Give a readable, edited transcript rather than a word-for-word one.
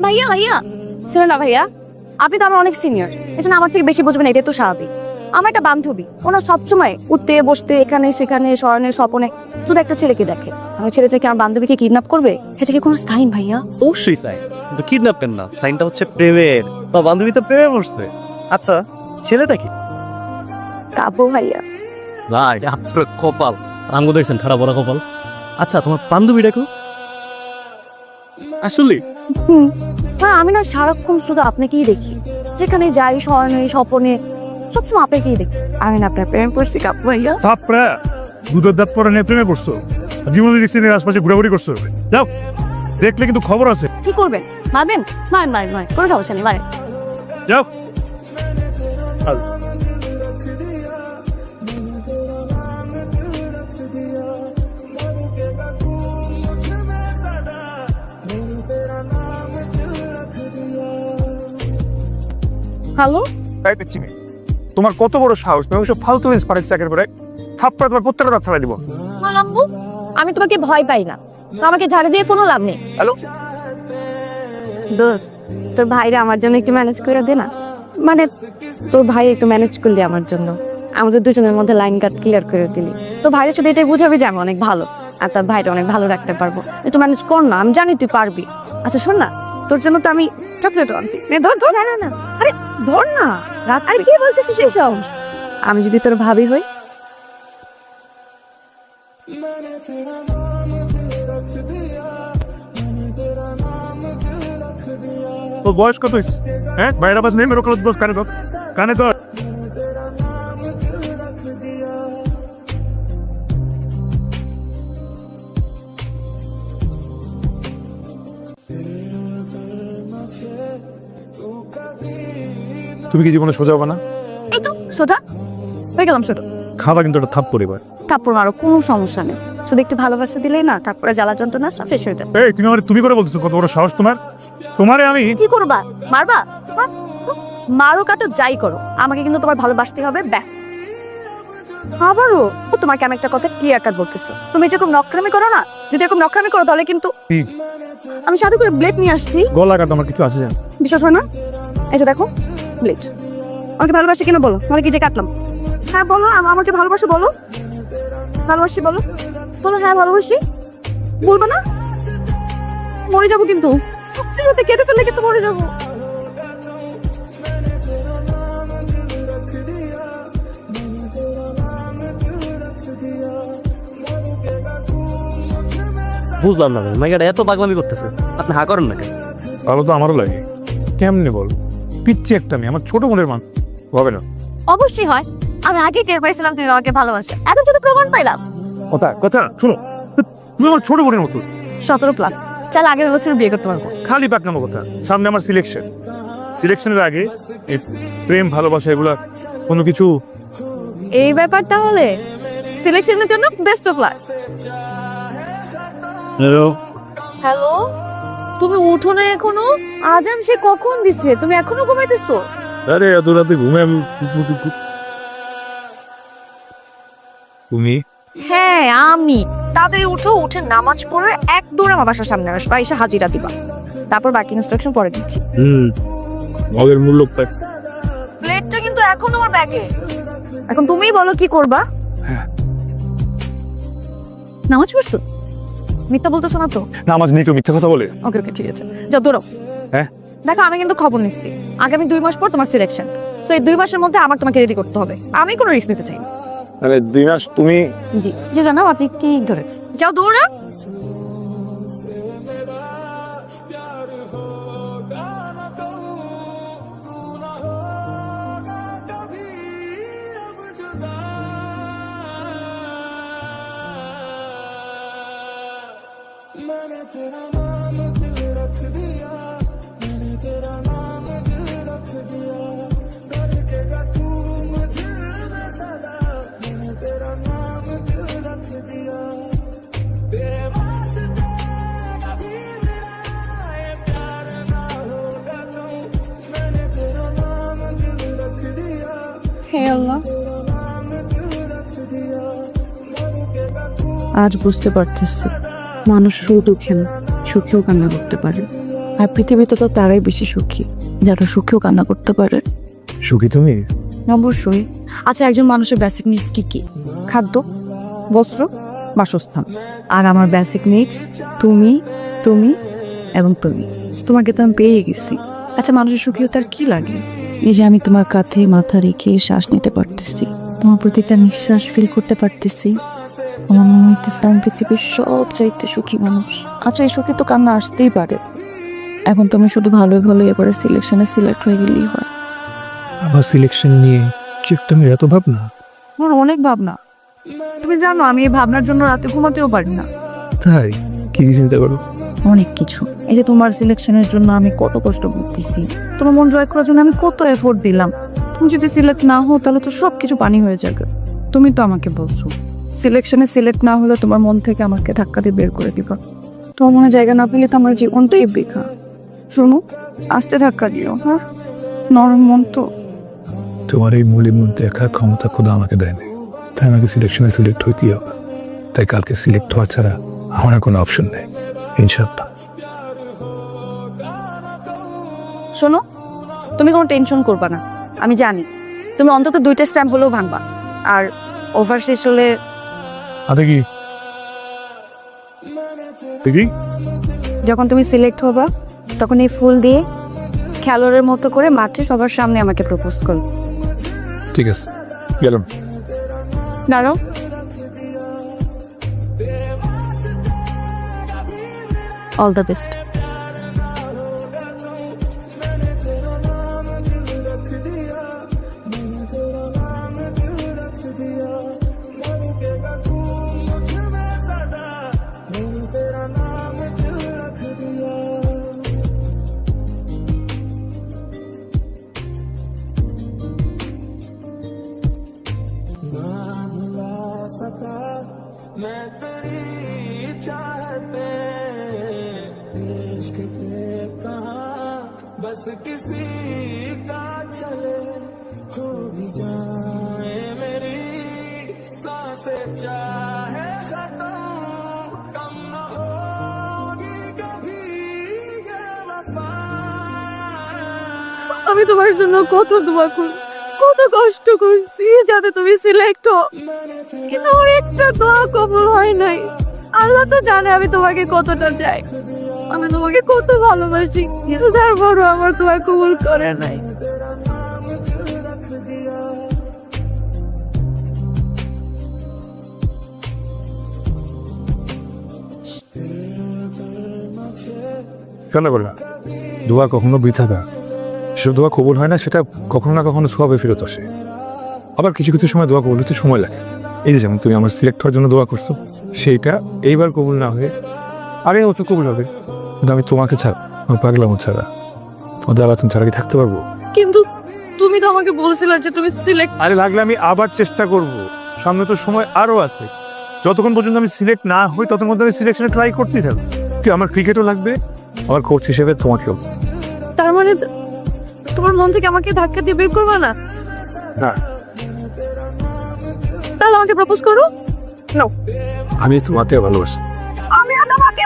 ভাইয়া ভাইয়া শোনো না ভাইয়া, আপনি তো আমার অনেক সিনিয়র, এজন্য আমার থেকে বেশি বুঝবেন, এটা তো স্বাভাবিক। আমার একটা বান্ধবী, ওনার সবসময় উঠতে বসতে এখানে সেখানে স্মরণে স্বপনে শুধু একটা ছেলেকে দেখে। আমার ছেলেটাকে আমার বান্ধবীকে কিডন্যাপ করবে, সেটা কি কোনো সাইন ভাইয়া? অবশ্যই সাইন, কিন্তু কিডন্যাপ কেন না, সাইনটা হচ্ছে প্রেমের। বা বান্ধবী তো প্রেমে পড়ছে। আচ্ছা ছেলেটা কি? কাব্য ভাইয়া। ভাই আপনার কপাল, আমগো দেখছেন খারাপ বড় কপাল। আচ্ছা তোমার বান্ধবী দেখো আসলে। হ্যাঁ, আমি না সারাক্ষণ শুধু আপনাকেই দেখি, যেখানে যাই স্মরণে স্বপনে সবসময় আপনাকেই দেখি। আমি না আপনার প্রেমে পড়ছি কাব্য ভাইয়া। তারপরে দুধের দাঁত পরে নিয়ে প্রেমে পড়ছো, জীবনে দেখছি এর আশপাশে ঘোরাঘুরি করছো। যাও, দেখলে কিন্তু খবর আছে। কি করবেন? মারবেন? মারেন মারেন মারেন, কোনো সমস্যা নেই, মারেন। যাও। হ্যালো, তোমার কত বড় সাহস, তুমি সব ফালতু ইন্সপায়ার চাকের পরে থাপ্পড়ে তোমার প্রত্যেকটা দাঁত ছাড়াই দিব। আম্মু, আমি তোমাকে ভয় পাই না, তো আমাকে ঝাড়ে দিয়ে ফোনও লাভ নেই। হ্যালো দোস্ত, তোর ভাইরা আমার জন্য একটু ম্যানেজ করে দে না। মানে তোর ভাই একটু ম্যানেজ করলি আমার জন্য, আমাদের দুজনের মধ্যে লাইন কাট ক্লিয়ার করে দিলি। তো ভাইরা শুধু এটাই বুঝাবি যে আমি অনেক ভালো, আর তার ভাইটা অনেক ভালো রাখতে পারবো। একটু ম্যানেজ কর না, আমি জানি তুই পারবি। আচ্ছা শোন না, তোর জন্য তো আমি চকলেট আনছি, নে ধর ধর। না না না, আরে ধর না। রাত আর কি বলতেছিস এসব? আমি যদি তোর ভাবি হই, তোর বয়স কত হয়েছে? হ্যাঁ, বাইরে বাস নেই মেরে কল বস কানে ধর, কানে ধর। তুমি কি জীবনে সোজা হবে না? এই তো সোজা হয়ে গেলাম। ছোট খাবা কিন্তু একটা থাপ পরিবার। তারপর মারো, কোনো সমস্যা নেই, শুধু একটু ভালোবাসা দিলেই না, তারপরে জ্বালা যন্ত্রণা সব শেষ হয়ে যাবে। এই তুমি আমার তুমি করে বলতেছো, কত বড় সাহস তোমার? তোমারে আমি কি করবা? মারবা? মারো কাটো যাই করো, আমাকে কিন্তু তোমার ভালোবাসতে হবে, ব্যাস। আবারও তোমাকে আমি একটা কথা ক্লিয়ার কাট বলতেছি, তুমি যেরকম নকরামি করো না, যদি এরকম নকরামি করো তাহলে কিন্তু কি? আমি সাথে করে ব্লেড নিয়ে আসছি। গলা কাটা আমার কিছু আছে জান? বিশ্বাস হয় না? এই যে দেখো ব্লেড। আমাকে ভালোবাসি কিনা বলো, মানে কি যে কাটলাম? হ্যাঁ বলো, আমাকে ভালোবাসো বলো। ভালোবাসি বলো, বলো হ্যাঁ ভালোবাসি। বলবো না? মরে যাবো কিন্তু, সত্যি সত্যি কেটে ফেললে কিন্তু মরে যাবো। বুঝলাম না মাইয়াটা এত পাগলামি করতেছে, আপনি হা করেন না কেন? ভালো তো আমারও লাগে, কেমনে বল? পিচ্ছি একটা মেয়ে, আমার ছোট বোনের মান হবে না। অবশ্যই হয়, আমি আগে টের পাইছিলাম তুমি আমাকে ভালোবাসো, এখন শুধু প্রমাণ পাইলাম। কথা কথা শোনো, তুমি আমার ছোট বোনের মতো। 17+, চাল আগের বছর বিয়ে করতে পারবো। খালি পাকনামো কথা। সামনে আমার সিলেকশন, সিলেকশনের আগে এই প্রেম ভালোবাসা এগুলা কোনো কিছু। এই ব্যাপার তাহলে সিলেকশনের জন্য বেস্ট অফ লাক। হ্যালো, তুমি উঠো না এখনো? আজান সে কখন দিছে, তুমি এখনো ঘুমাইতেছো? আরে এত রাতে ঘুমে আমি? তুমি? হ্যাঁ আমি। তাড়াতাড়ি উঠো, উঠে নামাজ পড়ে এক দৌড়ে আমার বাসার সামনে আসবা, এসে হাজিরা দিবা, তারপর বাকি ইনস্ট্রাকশন পরে দিচ্ছি। মগের মূল্য পাই। প্লেটটা কিন্তু এখন আমার ব্যাগে। এখন তুমিই বলো কি করবা। নামাজ পড়ছো? মিথ্যা বলতেছো না তো? নামাজ নেই, কেউ মিথ্যা কথা বলে? ওকে ওকে ঠিক আছে, যাও দৌড়াও। হ্যাঁ দেখো, আমি কিন্তু খবর নিচ্ছি, আগামী 2 মাস পর তোমার সিলেকশন, তো এই 2 মাসের মধ্যে আমার তোমাকে রেডি করতে হবে, আমি কোনো রিস্ক নিতে চাই না। মানে 2 মাস? তুমি জি, যে জানাও আপনি কি ধরেছে, যাও দৌড়া। मैंने तेरा नाम दिल रख दिया, मैंने तेरा नाम दिल रख दिया, धड़केगा तू मुझे में सदा, मैंने तेरा नाम दिल रख दिया, तेरे वास्ते कभी मेरा ये प्यार ना होगा तुम, मैंने तेरा नाम दिल रख दिया, হে আল্লাহ, तेरा नाम दिल रख दिया, धड़केगा तू আজ বুঝতে পারতেছি মানুষ শুধু দুঃখে না, সুখেও কান্না করতে পারে। আর পৃথিবীতে তো তারাই বেশি সুখী যারা সুখেও কান্না করতে পারে। সুখী তুমি? অবশ্যই। আচ্ছা, একজন মানুষের বেসিক নিডস কি কি? খাদ্য, বস্ত্র, বাসস্থান। আর আমার বেসিক নিডস তুমি, তুমি এবং তুমি। তোমাকে তো আমি পেয়ে গেছি। আচ্ছা, মানুষের সুখী তার কি লাগে? এই যে আমি তোমার কাঁধে মাথা রেখে শ্বাস নিতে পারতেছি, তোমার প্রতিটা নিঃশ্বাস ফিল করতে পারতেছি। আমার মনে হইতেছে আমি পৃথিবীর সব চাইতে সুখী মানুষ। আচ্ছা, এই সুখী তো কান্না আসতেই পারে। এখন তুমি শুধু ভালোই ভালো এবারে সিলেকশনে সিলেক্ট হয়ে গেলেই হয়। আমার সিলেকশন নিয়ে কি তুমি এত ভাবনা? আমার অনেক ভাবনা। তুমি জানো আমি এই ভাবনার জন্য রাতে ঘুমাতেও পারি না। তাই? কি চিন্তা করো? অনেক কিছু। এই যে তোমার সিলেকশনের জন্য আমি কত কষ্ট করতেছি, তোমার মন জয় করার জন্য আমি কত এফোর্ট দিলাম। তুমি যদি সিলেক্ট না হও তাহলে তো সব কিছু পানি হয়ে যাবে। তুমি তো আমাকে বলছো সিলেকশনে সিলেক্ট না হলে তোমার মন থেকে আমাকে ধাক্কা দিয়ে বের করে দিবা। তোমার মনে জায়গা না পেলে তো আমার জীবনটাই বেকার। শোনো, আস্তে ধাক্কা দিও, হ্যাঁ? নরম মন তো। তোমার এই মূলের মধ্যে একার ক্ষমতা খোদা আমাকে দেয়নি, তাই আমাকে সিলেকশনে সিলেক্ট হইতেই হবে। তাই কালকে সিলেক্ট হওয়া ছাড়া আমার আর কোনো অপশন নেই, ইনশাআল্লাহ। শোনো, তুমি কোনো টেনশন করবা না। আমি জানি তুমি অন্তত 2টা স্ট্যাম্প হলেও ভাঙবা। আর ওভার শেষ হলে আরে কি দেখি? যখন তুমি সিলেক্ট হবা তখন এই ফুল দিয়ে খেলোয়াড়ের মতো করে মাঠে সবার সামনে আমাকে প্রপোজ করো। ঠিক আছে, গেলাম। দাঁড়াও, অল দ্য বেস্ট। मैं तेरी चाहते इश्क पे कहाँ बस किसी का चले हो भी जाए मेरी सांसें चाहे खत्म कम न होगी कभी ये वफा। আমি তোমার জন্য কত দোয়া করছি, কত কষ্ট করছি যাতে তুমি সিলেক্ট হও, কিন্তু আমার একটা দোয়া কবুল হয় নাই। আল্লাহ তো জানে আমি তোমাকে কতটা চাই, আমি তোমাকে কত ভালোবাসি, কিন্তু তারপরও আমার দোয়া কবুল করে নাই। কেন বললাম দোয়া কখনো বৃথা না। সব দোয়া কবুল হয় না, সেটা কখনো না কখনো সবে ফেরত আসে। আবার কিছু কিছু সময় দোয়া কবুল হতে সময় লাগে। এই যে যেমন তুমি আমার সিলেক্ট হওয়ার জন্য দোয়া করছো, সেইটা এইবার কবুল না হয়ে আরে বছর কবুল হবে। কিন্তু আমি তোমাকে ছাড়া, আমার পাগলামো ছাড়া, তোমাদের আবার তুমি ছাড়া কি থাকতে পারবো? কিন্তু তুমি তো আমাকে বলছিলে যে তুমি সিলেক্ট। আরে লাগলে আমি আবার চেষ্টা করব, সামনে তো সময় আরো আছে। যতক্ষণ পর্যন্ত আমি সিলেক্ট না হই ততক্ষণ পর্যন্ত আমি সিলেকশনে ট্রাই করতেই থাকবো। কি আমার ক্রিকেটও লাগবে, আমার কোচ হিসেবে তোমাকেও। তার মানে তোমার মন থেকে আমাকে ধাক্কা দিয়ে বের করবে না? না, তাহলে আমাকে প্রপোজ করো। নো, আমি তোমাকে ভালোবাসি। আমি তোমাকে